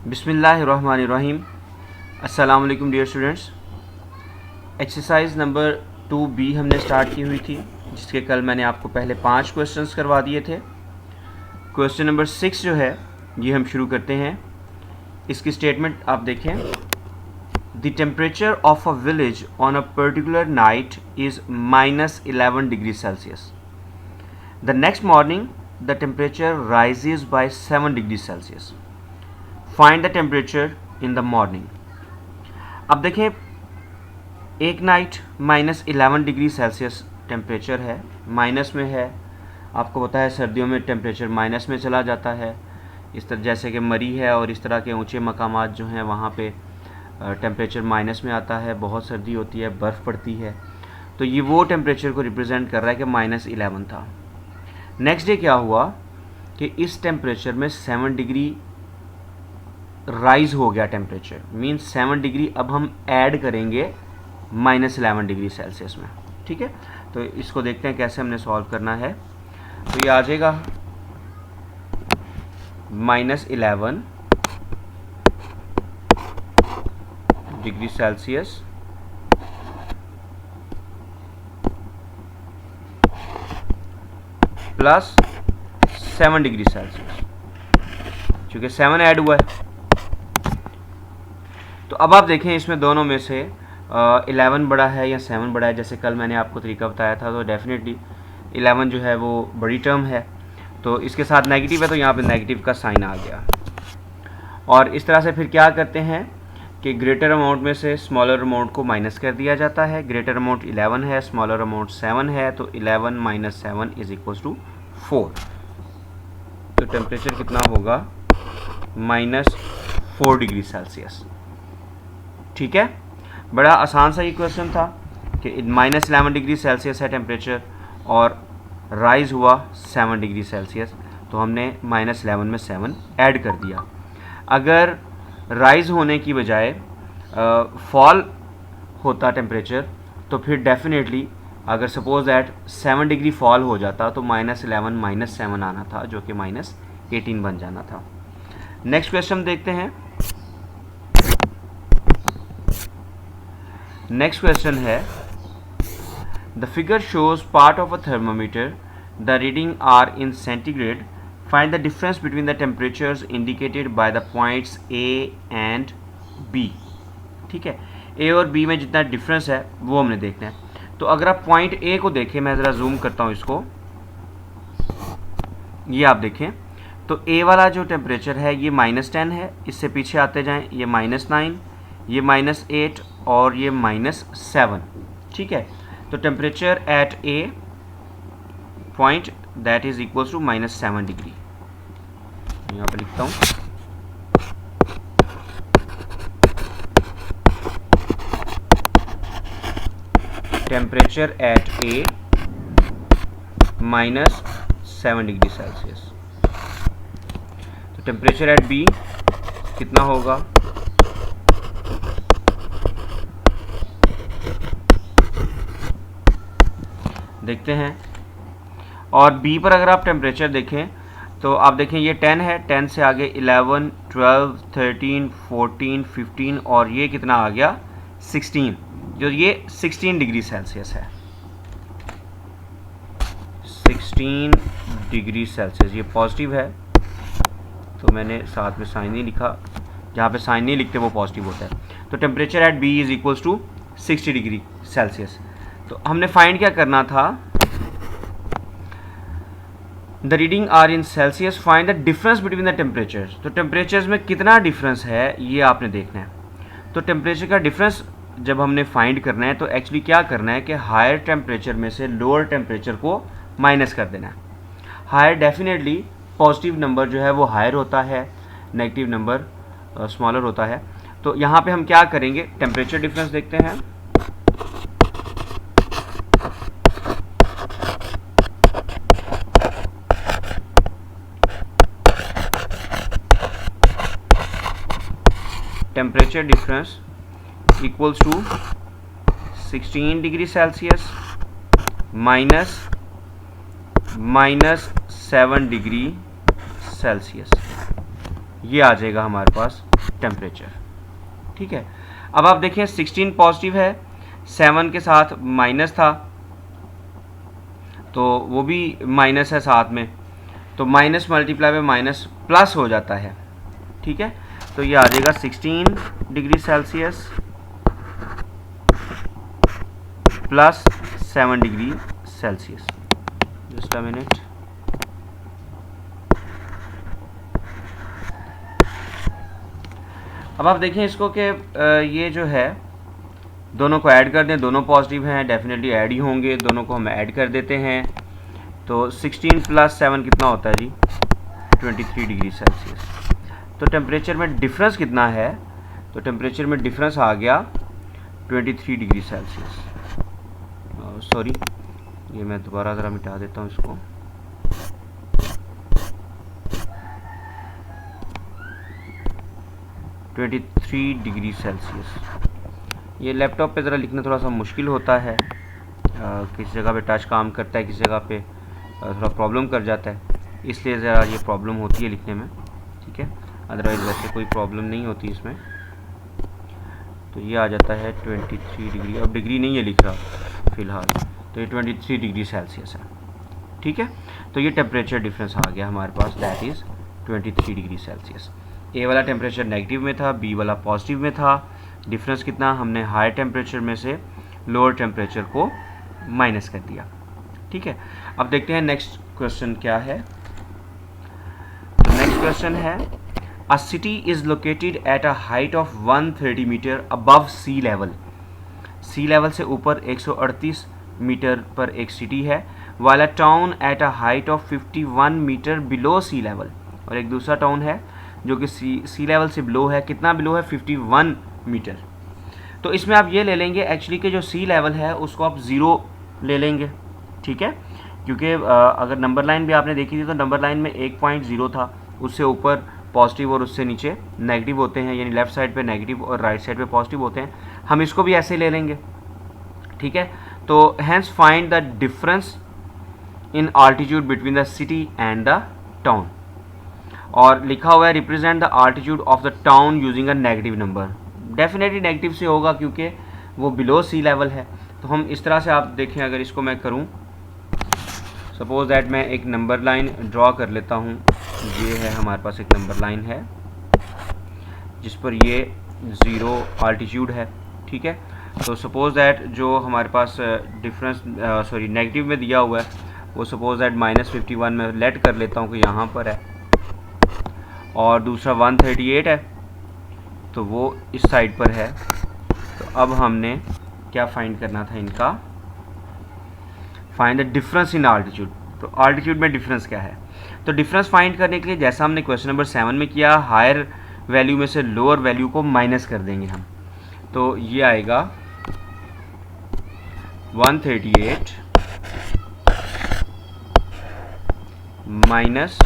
बिस्मिल्लाहिर्रहमानिर्रहीम। अस्सलाम वालेकुम dear students. Exercise number 2B हमने स्टार्ट की हुई थी, जिसके कल मैंने आपको पहले 5 क्वेश्चंस करवा दिए थे। क्वेश्चन नंबर 6 जो है ये हम शुरू करते हैं। इसकी स्टेटमेंट आप देखें। The temperature of a village on a particular night is -11 degree Celsius. The next morning the temperature rises by 7 degree Celsius. Find the temperature in the morning. अब देखें, एक नाइट -11 डिग्री सेल्सियस टेम्परेचर है, minus में है। आपको पता है सर्दियों में टेम्परेचर माइनस में चला जाता है। इस तरह जैसे कि मरी है और इस तरह के ऊंचे मकामात जो हैं वहाँ पे टेम्परेचर माइनस में आता है, बहुत सर्दी होती है, बर्फ़ पड़ती है। तो ये वो टेम्परेचर को रिप्रेजेंट कर रहा है कि -11 था। नेक्स्ट डे क्या हुआ कि इस टेम्परेचर में 7 डिग्री राइज हो गया टेम्परेचर, मीन्स 7 डिग्री अब हम ऐड करेंगे -11 डिग्री सेल्सियस में। ठीक है, तो इसको देखते हैं कैसे हमने सॉल्व करना है। तो ये आ जाएगा -11 degree Celsius plus 7 degree Celsius, क्योंकि 7 ऐड हुआ है। तो अब आप देखें इसमें दोनों में से 11 बड़ा है या 7 बड़ा है। जैसे कल मैंने आपको तरीका बताया था, तो डेफिनेटली 11 जो है वो बड़ी टर्म है, तो इसके साथ नेगेटिव है तो यहाँ पे नेगेटिव का साइन आ गया। और इस तरह से फिर क्या करते हैं कि ग्रेटर अमाउंट में से स्मॉलर अमाउंट को माइनस कर दिया जाता है। ग्रेटर अमाउंट 11 है, स्मॉलर अमाउंट 7 है, तो 11 - 7 = 4। तो टेम्परेचर कितना होगा? -4 डिग्री सेल्सियस। ठीक है, बड़ा आसान सा ये क्वेश्चन था कि -11 डिग्री सेल्सियस है टेम्परेचर और राइज हुआ 7 डिग्री सेल्सियस, तो हमने -11 में 7 ऐड कर दिया। अगर राइज होने की बजाय फॉल होता टेम्परेचर, तो फिर डेफिनेटली अगर सपोज दैट 7 डिग्री फॉल हो जाता तो -11 - 7 आना था, जो कि -18 बन जाना था। नेक्स्ट क्वेश्चन देखते हैं। नेक्स्ट क्वेश्चन है, the figure shows part of a thermometer, the reading are in centigrade, find the difference between the temperatures indicated by the points A and B. ठीक है, ए और बी में जितना डिफरेंस है वो हमने देखना है। तो अगर आप पॉइंट ए को देखें, मैं ज़रा जूम करता हूँ इसको, ये आप देखें तो ए वाला जो टेम्परेचर है ये -10 है। इससे पीछे आते जाएं, ये -9, ये -8 और ये -7। ठीक है, तो temperature at A point that is equals to -7 degree. यहाँ पर लिखता हूँ, temperature at A -7 degree Celsius. तो टेम्परेचर एट बी कितना होगा? देखते हैं। और बी पर अगर आप टेम्परेचर देखें तो आप देखें ये 10 है, 10 से आगे 11, 12, 13, 14, 15 और ये कितना आ गया? 16, जो ये 16 डिग्री सेल्सियस है। 16 डिग्री सेल्सियस, ये पॉजिटिव है, तो मैंने साथ में साइन नहीं लिखा, जहाँ पे साइन नहीं लिखते वो पॉजिटिव होता है। तो temperature at B is equals to 60 degree Celsius. तो हमने फाइंड क्या करना था? The reading are in Celsius, find the difference between the temperatures. तो टेम्परेचर्स में कितना डिफरेंस है ये आपने देखना है। तो टेम्परेचर का डिफरेंस जब हमने फाइंड करना है तो एक्चुअली क्या करना है कि हायर टेम्परेचर में से लोअर टेम्परेचर को माइनस कर देना है। हायर डेफिनेटली पॉजिटिव नंबर जो है वो हायर होता है, नेगेटिव नंबर स्मॉलर होता है। तो यहाँ पे हम क्या करेंगे? टेम्परेचर डिफरेंस देखते हैं। Temperature difference equals to 16 degree Celsius -7 degree Celsius, ये आ जाएगा हमारे पास टेम्परेचर। ठीक है, अब आप देखें 16 पॉजिटिव है, 7 के साथ माइनस था तो वो भी माइनस है साथ में, तो minus multiply by minus plus हो जाता है। ठीक है, तो ये आ जाएगा 16 degree Celsius plus 7 degree Celsius. Just a minute. अब आप देखें इसको कि ये जो है दोनों को ऐड कर दें, दोनों पॉजिटिव हैं, डेफिनेटली ऐड ही होंगे, दोनों को हम ऐड कर देते हैं। तो 16 प्लस 7 कितना होता है जी? 23 डिग्री सेल्सियस। तो टेम्परेचर में डिफरेंस कितना है? तो टेम्परेचर में डिफरेंस आ गया 23 डिग्री सेल्सियस। सॉरी, ये मैं दोबारा ज़रा मिटा देता हूँ इसको। Degree Celsius. ये लैपटॉप पे ज़रा लिखना थोड़ा सा मुश्किल होता है, किसी जगह पे टच काम करता है, किसी जगह पे थोड़ा प्रॉब्लम कर जाता है, इसलिए ज़रा ये प्रॉब्लम होती है लिखने में। ठीक है, अदरवाइज़ वैसे कोई प्रॉब्लम नहीं होती इसमें। तो ये आ जाता है 23 डिग्री, अब डिग्री नहीं है लिख रहा फ़िलहाल, तो ये 23 डिग्री सेल्सियस है। ठीक है, तो ये टेम्परेचर डिफरेंस आ गया हमारे पास, दैट इज़ 23 डिग्री सेल्सियस। ए वाला टेम्परेचर नेगेटिव में था, बी वाला पॉजिटिव में था। डिफरेंस कितना? हमने हायर टेम्परेचर में से लोअर टेम्परेचर को माइनस कर दिया। ठीक है, अब देखते हैं नेक्स्ट क्वेश्चन क्या है। नेक्स्ट क्वेश्चन है, a city is located at a height of 130 metre above sea level. Sea level से ऊपर 138 मीटर पर एक सिटी है, while a town at a height of 51 metre below sea level. और एक दूसरा टाउन है जो कि सी लेवल से बिलो है, कितना बिलो है? 51 मीटर। तो इसमें आप ये ले लेंगे एक्चुअली कि जो सी लेवल है उसको आप ज़ीरो ले लेंगे। ठीक है, क्योंकि अगर नंबर लाइन भी आपने देखी थी तो नंबर लाइन में 1.0 था, उससे ऊपर पॉजिटिव और उससे नीचे नेगेटिव होते हैं, यानी लेफ़्ट साइड पे नेगेटिव और राइट साइड पे पॉजिटिव होते हैं। हम इसको भी ऐसे ले लेंगे। ठीक है, तो hence find the difference in altitude between the city and the town. और लिखा हुआ है represent the altitude of the town using a negative number. Definitely negative से होगा क्योंकि वो बिलो सी लेवल है। तो हम इस तरह से, आप देखें अगर इसको मैं करूं, सपोज दैट मैं एक नंबर लाइन ड्रॉ कर लेता हूं। ये है हमारे पास एक नंबर लाइन है जिस पर ये 0 आल्टीट्यूड है। ठीक है, तो सपोज दैट जो हमारे पास डिफरेंस नेगेटिव में दिया हुआ है वो सपोज दैट -51 में लेट कर लेता हूँ कि यहाँ पर है, और दूसरा 138 है तो वो इस साइड पर है। तो अब हमने क्या फाइंड करना था इनका? Find the difference in altitude. तो आल्टीट्यूड में डिफरेंस क्या है? तो डिफरेंस फाइंड करने के लिए जैसा हमने क्वेश्चन नंबर 7 में किया, हायर वैल्यू में से लोअर वैल्यू को माइनस कर देंगे हम। तो ये आएगा 138 माइनस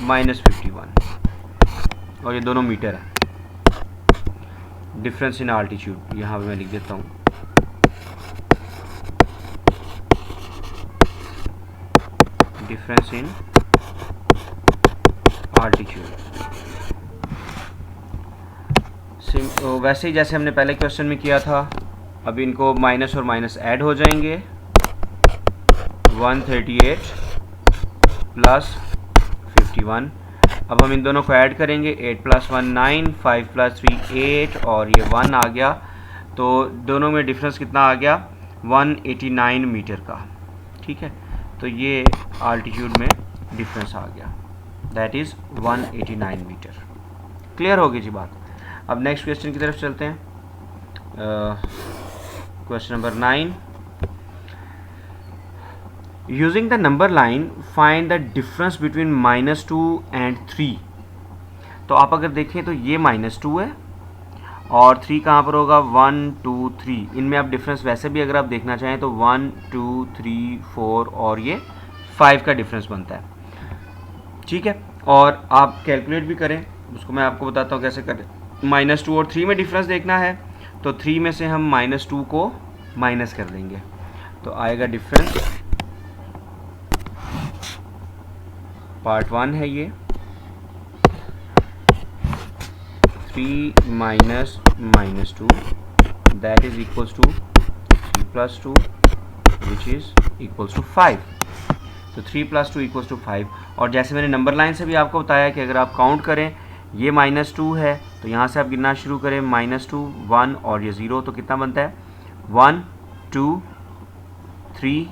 -51, और ये दोनों मीटर है। डिफरेंस इन आल्टीट्यूड यहाँ पे मैं लिख देता हूँ, डिफरेंस इन आल्टीट्यूड। वैसे ही जैसे हमने पहले क्वेश्चन में किया था, अब इनको माइनस और माइनस ऐड हो जाएंगे। 138 प्लस 51, अब हम इन दोनों को ऐड करेंगे। 8 + 1 9, 5 + 3 8, और ये 1 आ गया। तो दोनों में डिफरेंस कितना आ गया? 189 मीटर का। ठीक है, तो ये आल्टीट्यूड में डिफरेंस आ गया, दैट इज़ 189 मीटर। क्लियर होगी जी बात। अब नेक्स्ट क्वेश्चन की तरफ चलते हैं। Question number 9, using the number line find the difference between -2 and 3। तो आप अगर देखें तो ये -2 है और 3 कहाँ पर होगा? 1 2 3। इनमें आप डिफरेंस वैसे भी अगर आप देखना चाहें तो 1 2 3 4 और ये 5 का डिफरेंस बनता है। ठीक है, और आप कैलकुलेट भी करें, उसको मैं आपको बताता हूँ कैसे करें। -2 और 3 में डिफरेंस देखना है तो 3 में से हम -2 को माइनस कर देंगे, तो आएगा डिफरेंस। पार्ट 1 है ये, 3 minus minus 2 that is equals to 3 plus 2 which is equals to 5। तो 3 प्लस 2 इक्वल्स टू 5। और जैसे मैंने नंबर लाइन से भी आपको बताया कि अगर आप काउंट करें, ये -2 है तो यहाँ से आप गिनना शुरू करें, -2 1 और ये 0, तो कितना बनता है 1 2 3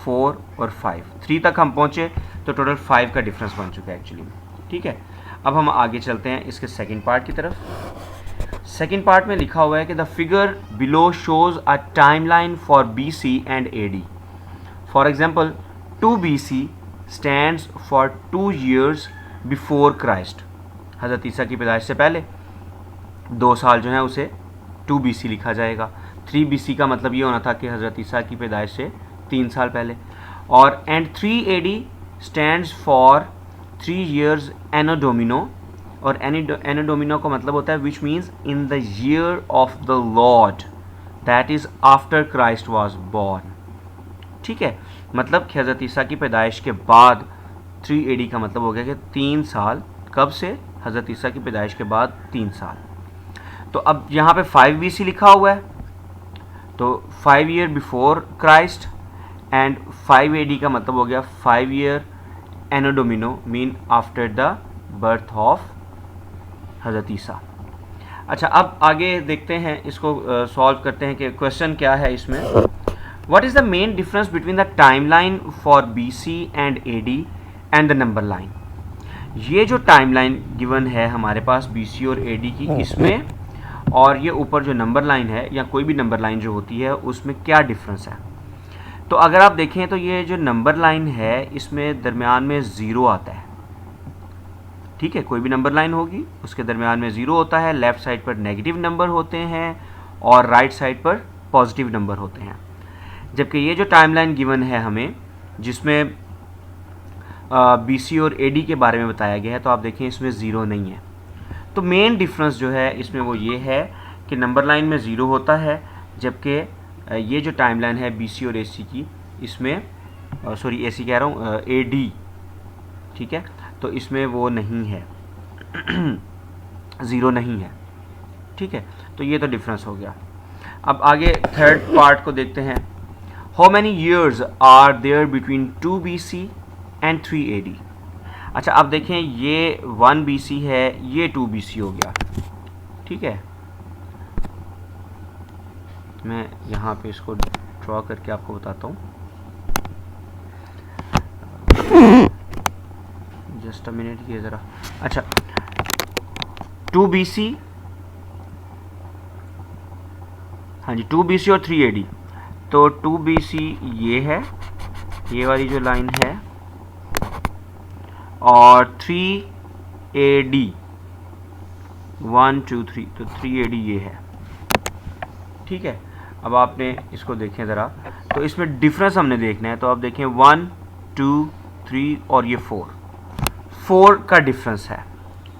4 और 5। 3 तक हम पहुँचे तो टोटल 5 का डिफरेंस बन चुका है एक्चुअली। ठीक है, अब हम आगे चलते हैं इसके सेकेंड पार्ट की तरफ। सेकेंड पार्ट में लिखा हुआ है कि the figure below shows a timeline for BC and AD। For example 2 BC stands for 2 years before Christ. हज़रत ईसा की पैदाइश से पहले 2 साल जो है उसे 2 BC लिखा जाएगा। 3 BC का मतलब ये होना था कि हज़रत ईसा की पैदाइश से 3 साल पहले। और and 3 AD stands for 3 years anno domini. और एनो डोमिनो का मतलब होता है which means in the year of the Lord, that is after Christ was born. ठीक है, मतलब कि हज़रत ईसा की पैदाइश के बाद 3 AD का मतलब हो गया कि 3 साल, कब से, हज़रत ईसा की पैदाइश के बाद 3 साल। तो अब यहाँ पे 5 BC लिखा हुआ है, तो 5 year before Christ and 5 AD का मतलब हो गया 5 year anno domini mean after the birth of हज़रत ईसा। अच्छा, अब आगे देखते हैं, इसको सॉल्व करते हैं कि क्वेश्चन क्या है इसमें। What is the main difference between the timeline for BC and AD and the number line. ये जो टाइमलाइन गिवन है हमारे पास BC और AD की, इसमें और ये ऊपर जो नंबर लाइन है या कोई भी नंबर लाइन जो होती है उसमें क्या डिफरेंस है। तो अगर आप देखें तो ये जो नंबर लाइन है इसमें दरमियान में 0 आता है। ठीक है, कोई भी नंबर लाइन होगी उसके दरमियान में 0 होता है, लेफ़्ट साइड पर नेगेटिव नंबर होते हैं और राइट साइड पर पॉजिटिव नंबर होते हैं। जबकि ये जो टाइमलाइन गिवन है हमें, जिसमें BC और AD के बारे में बताया गया है, तो आप देखें इसमें 0 नहीं है। तो मेन डिफरेंस जो है इसमें वो ये है कि नंबर लाइन में 0 होता है, जबकि ये जो टाइमलाइन है BC और AC की, इसमें सॉरी AC कह रहा हूँ, AD, ठीक है, तो इसमें वो नहीं है 0 नहीं है। ठीक है, तो ये तो डिफरेंस हो गया। अब आगे थर्ड पार्ट को देखते हैं। How many years are there between 2 BC and 3 AD। अच्छा, अब देखें ये 1 BC है, ये 2 BC हो गया। ठीक है, मैं यहाँ पे इसको ड्रॉ करके आपको बताता हूँ। जस्ट अ मिनट, ये ज़रा। अच्छा, 2 BC, हाँ जी 2 BC और 3 AD। तो 2 BC ये है, ये वाली जो लाइन है, और 3 AD 1 2 3, तो 3 AD ये है। ठीक है, अब आपने इसको देखें ज़रा, तो इसमें डिफरेंस हमने देखना है। तो आप देखें 1 2 3 और ये 4 का डिफरेंस है।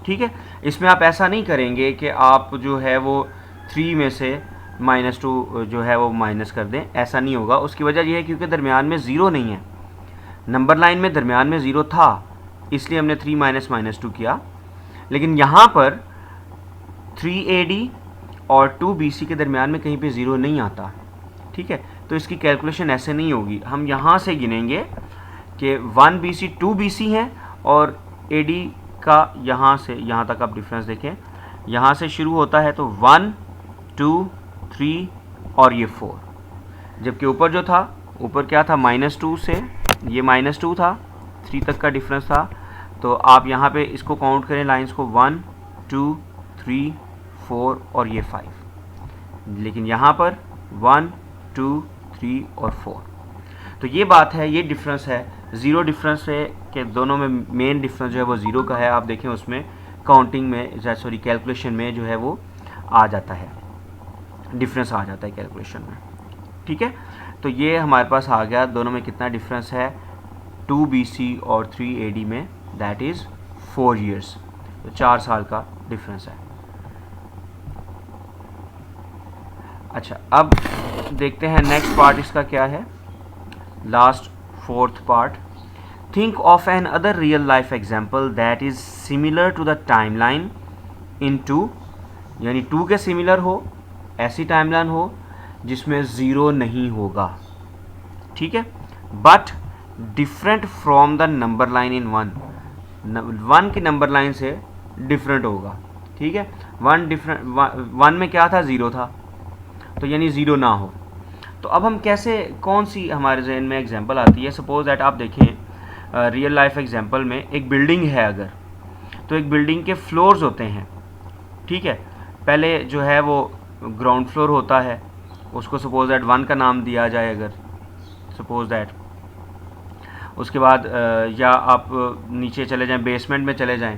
ठीक है, इसमें आप ऐसा नहीं करेंगे कि आप जो है वो 3 में से -2 जो है वो माइनस कर दें, ऐसा नहीं होगा। उसकी वजह यह है क्योंकि दरमियान में 0 नहीं है। नंबर लाइन में दरमियान में 0 था, इसलिए हमने 3 -2 किया। लेकिन यहाँ पर 3 AD और 2 BC के दरमियान में कहीं पे 0 नहीं आता। ठीक है, तो इसकी कैलकुलेशन ऐसे नहीं होगी। हम यहाँ से गिनेंगे कि 1 BC 2 BC है और AD का यहाँ से यहाँ तक आप डिफरेंस देखें, यहाँ से शुरू होता है तो 1 2 3 और ये 4। जबकि ऊपर जो था, ऊपर क्या था, -2 से ये -2 था, 3 तक का डिफरेंस था। तो आप यहाँ पे इसको काउंट करें लाइंस को, 1 2 3 4 और ये 5। लेकिन यहाँ पर 1 2 3 और 4। तो ये बात है, ये डिफरेंस है। 0 डिफरेंस है कि दोनों में मेन डिफरेंस जो है वो 0 का है। आप देखें उसमें काउंटिंग में, सॉरी कैलकुलेशन में जो है वो आ जाता है, डिफरेंस आ जाता है कैलकुलेशन में। ठीक है, तो ये हमारे पास आ गया दोनों में कितना डिफरेंस है, 2 BC और 3 AD में, दैट इज़ 4 years। तो 4 साल का डिफरेंस है। अच्छा, अब देखते हैं नेक्स्ट पार्ट इसका क्या है, last 4th part. Think of another real life example that is similar to the timeline in 2 यानी 2 के सिमिलर हो, ऐसी टाइमलाइन हो जिसमें ज़ीरो नहीं होगा, ठीक है, but different from the number line in 1 की नंबर लाइन से डिफरेंट होगा, ठीक है। 1 में क्या था, ज़ीरो था, तो यानी ज़ीरो ना हो। तो अब हम कैसे, कौन सी हमारे जहन में एग्जांपल आती है, सपोज दैट आप देखें रियल लाइफ एग्जांपल में एक बिल्डिंग है अगर, तो एक बिल्डिंग के फ्लोर्स होते हैं, ठीक है। पहले जो है वो ग्राउंड फ्लोर होता है, उसको सपोज दैट 1 का नाम दिया जाए अगर, सपोज दैट। उसके बाद या आप नीचे चले जाएं, बेसमेंट में चले जाएं,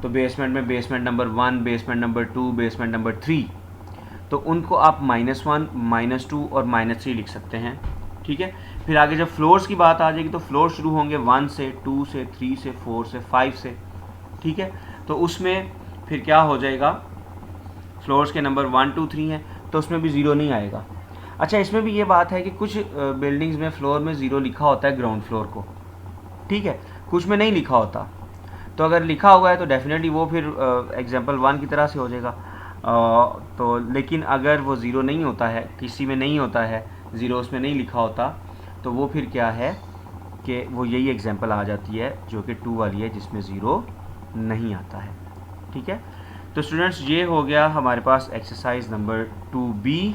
तो बेसमेंट में basement number 1, basement number 2, basement number 3, तो उनको आप -1, -2 और -3 लिख सकते हैं, ठीक है। फिर आगे जब फ्लोर्स की बात आ जाएगी तो फ्लोर शुरू होंगे 1 से, 2 से, 3 से, 4 से, 5 से, ठीक है। तो उसमें फिर क्या हो जाएगा, फ्लोर्स के नंबर 1, 2, 3 हैं, तो उसमें भी ज़ीरो नहीं आएगा। अच्छा, इसमें भी ये बात है कि कुछ बिल्डिंग्स में फ्लोर में ज़ीरो लिखा होता है ग्राउंड फ्लोर को, ठीक है, कुछ में नहीं लिखा होता। तो अगर लिखा हुआ है तो डेफिनेटली वो फिर एग्जांपल 1 की तरह से हो जाएगा। तो लेकिन अगर वो ज़ीरो नहीं होता है, किसी में नहीं होता है ज़ीरो, उसमें नहीं लिखा होता, तो वो फिर क्या है कि वो यही एग्जांपल आ जाती है जो कि 2 वाली है, जिसमें ज़ीरो नहीं आता है, ठीक है। तो स्टूडेंट्स, ये हो गया हमारे पास एक्सरसाइज नंबर 2B।